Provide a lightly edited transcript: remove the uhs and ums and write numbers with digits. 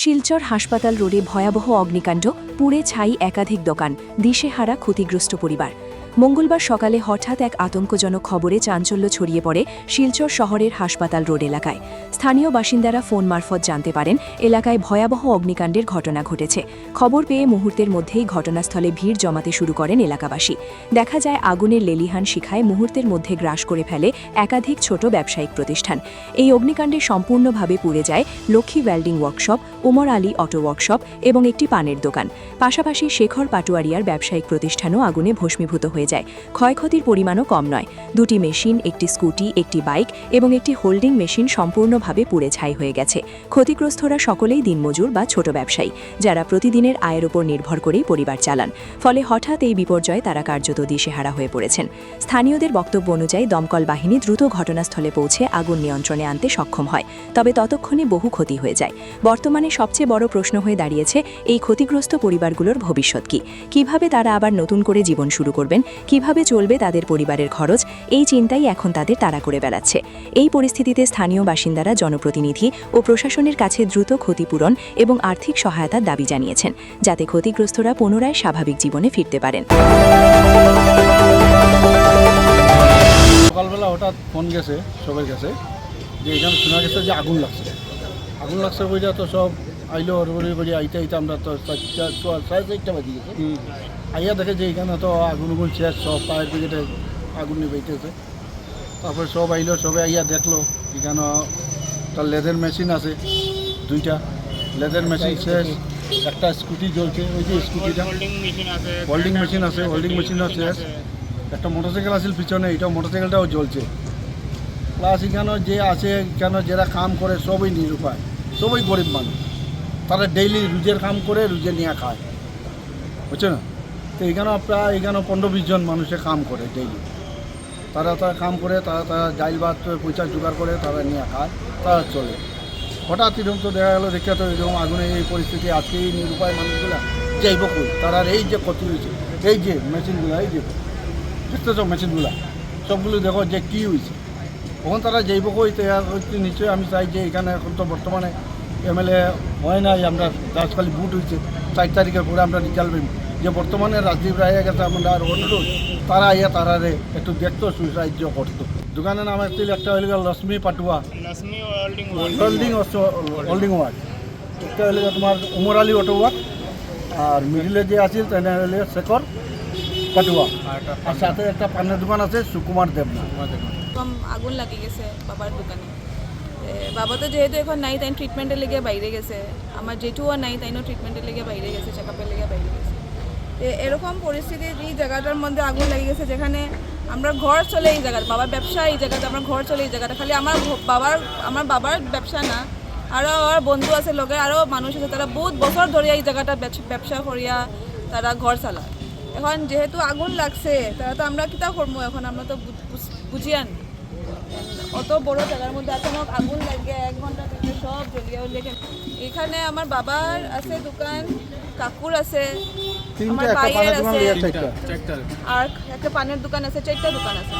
শিলচর হাসপাতাল রোডে ভয়াবহ অগ্নিকাণ্ড, পুড়ে ছাই একাধিক দোকান, দিশেহারা ক্ষতিগ্রস্ত পরিবার। মঙ্গলবার সকালে হঠাৎ এক আতঙ্কজনক খবরে চাঞ্চল্য ছড়িয়ে পড়ে শিলচর শহরের হাসপাতাল রোড এলাকায়। স্থানীয় বাসিন্দারা ফোন মারফত জানতে পারেন এলাকায় ভয়াবহ অগ্নিকাণ্ডের ঘটনা ঘটেছে। খবর পেয়ে মুহূর্তের মধ্যেই ঘটনাস্থলে ভিড় জমাতে শুরু করেন এলাকাবাসী। দেখা যায় আগুনের লেলিহান শিখায় মুহূর্তের মধ্যে গ্রাস করে ফেলে একাধিক ছোট ব্যবসায়িক প্রতিষ্ঠান। এই অগ্নিকাণ্ডে সম্পূর্ণভাবে পুড়ে যায় Lakshmi welding workshop, Omar Ali auto workshop এবং একটি পানের দোকান। পাশাপাশি শেখর পাটুয়ারিয়ার ব্যবসায়িক প্রতিষ্ঠানও আগুনে ভস্মীভূত হয়ে যায়। ক্ষয়ক্ষতির পরিমাণও কম নয়। দুটি মেশিন, একটি স্কুটি, একটি বাইক এবং একটি হোল্ডিং মেশিন সম্পূর্ণভাবে পুড়ে ছাই হয়ে গেছে। ক্ষতিগ্রস্তরা সকলেই দিনমজুর বা ছোট ব্যবসায়ী, যারা প্রতিদিনের আয়ের ওপর নির্ভর করেই পরিবার চালান। ফলে হঠাৎ এই বিপর্যয়ে তারা কার্যত দিশেহারা হয়ে পড়েছেন। স্থানীয়দের বক্তব্য অনুযায়ী দমকল বাহিনী দ্রুত ঘটনাস্থলে পৌঁছে আগুন নিয়ন্ত্রণে আনতে সক্ষম হয়, তবে ততক্ষণে বহু ক্ষতি হয়ে যায়। বর্তমানে সবচেয়ে বড় প্রশ্ন হয়ে দাঁড়িয়েছে এই ক্ষতিগ্রস্ত পরিবারগুলোর ভবিষ্যৎ কি, কিভাবে তারা আবার নতুন করে জীবন শুরু করবেন, কিভাবে চলবে তাদের পরিবারের খরচ, এই চিন্তাই এখন তাদের তাড়া করে বেড়াচ্ছে। এই পরিস্থিতিতে স্থানীয় বাসিন্দারা জনপ্রতিনিধি ও প্রশাসনের কাছে দ্রুত ক্ষতিপূরণ এবং আর্থিক সহায়তার দাবি জানিয়েছেন, যাতে ক্ষতিগ্রস্তরা পুনরায় স্বাভাবিক জীবনে ফিরতে পারেন। সকালবেলা হঠাৎ ফোন গেছে সবার কাছে যে এখানে শোনা গেছে যে আগুন লাগছে বইটা তো সব আইলো হরবরি করে আইতে আমরা তো 4:30 বাজে গেছে। আইয়া দেখে যে এখানে তো আগুন শেষ, সব ফায়ার ব্রিগেডে আগুন নিবাইতেছে। তারপরে সব আইলো, সবাই আইয়া দেখলো এখানে তার লেদার মেশিন আছে, দুইটা লেদার মেশিন শেষ, একটা স্কুটি জ্বলছে, ওই যে স্কুটিটা হোল্ডিং মেশিন আছে, হোল্ডিং মেশিনও শেষ, একটা মোটরসাইকেল আছে পিছনে, এটা মোটরসাইকেলটাও জ্বলছে। প্লাস এখানে যে আছে, এখানে যারা কাম করে সবই নিরুপায়, সবই গরিব মানুষ, তারা ডেইলি রুজের কাম করে রুজে নিয়ে খায়, বুঝছো না? তো এখানে প্রায় 15-20 জন মানুষে কাম করে ডেইলি, তারা কাম করে, তারা ডাইল ভাত পয়সা জোগাড় করে, তারা নিয়ে খায়, তারা চলে। হঠাৎ এরকম তো দেখা গেলো, দেখে তো এরকম আগুনে এই পরিস্থিতি, আজকে এই নিরুপায় মানুষগুলা যাইব কই? তারা এই যে ক্ষতি হয়েছে, এই যে মেশিনগুলো, এই যে দেখতেছ মেশিনগুলো সবগুলো দেখো যে কী হয়েছে, তখন তারা যাইব কই? নিশ্চয়ই আমি চাই যে এখানে এখন তো বর্তমানে MLA হয় নাই, আমরা খালি বুট হয়েছে 4 তারিখের পরে আমরা রেজাল্ট পাইব, যে বর্তমানে রাজদীপ রায় গেছে, আমরা আর অনুরোধ তারা আইয়া তারারে একটু দেখতো, সুসাহায্য করতো। দোকানের নাম আসছিল একটা হইল লক্ষ্মী পাটুয়া হোল্ডিং ওয়ার্ক, একটা হইল তোমার ওমর আলী অটো ওয়ার্ক, আর মিডিলে যে আছিল তাই হইল শেখর পাটুয়া, আর সাথে একটা পানের দোকান আছে সুকুমার দেবনা। আগুন লাগি গেছে বাবার দোকানে। বাবা তো যেহেতু এখন নাই, তাই ট্রিটমেন্টের লেগে বাইরে গেছে। আমার জেঠুও নাই, তাইনও ট্রিটমেন্টের লেগে বাইরে গেছে, চেকআপের লেগে বাইরে গেছে। এরকম পরিস্থিতি এই জায়গাটার মধ্যে আগুন লেগে গেছে, যেখানে আমরা ঘর চলে এই জায়গাটা, বাবার ব্যবসা এই জায়গাটা, আমরা ঘর চলে এই জায়গাটা। খালি আমার বাবার ব্যবসা না, আরও আমার বন্ধু আছে, লগে আরও মানুষ আছে, তারা বহুত বছর ধরে এই জায়গাটা ব্যবসা করিয়া তারা ঘর চালায়। এখন যেহেতু আগুন লাগছে, তারা তো আমরা কিতা করবো, এখন আমরা তো বুঝিয়ান অত বড় জায়গার মধ্যে এখনও আগুন লাগে 1 ঘন্টার ভিতরে সব জ্বলিয়ে উঠলে। এখানে আমার বাবার আছে দোকান, কাকুর আছে, আমার ভাইয়ের আছে, আর একটা পানের দোকান আছে, 4টা দোকান আছে।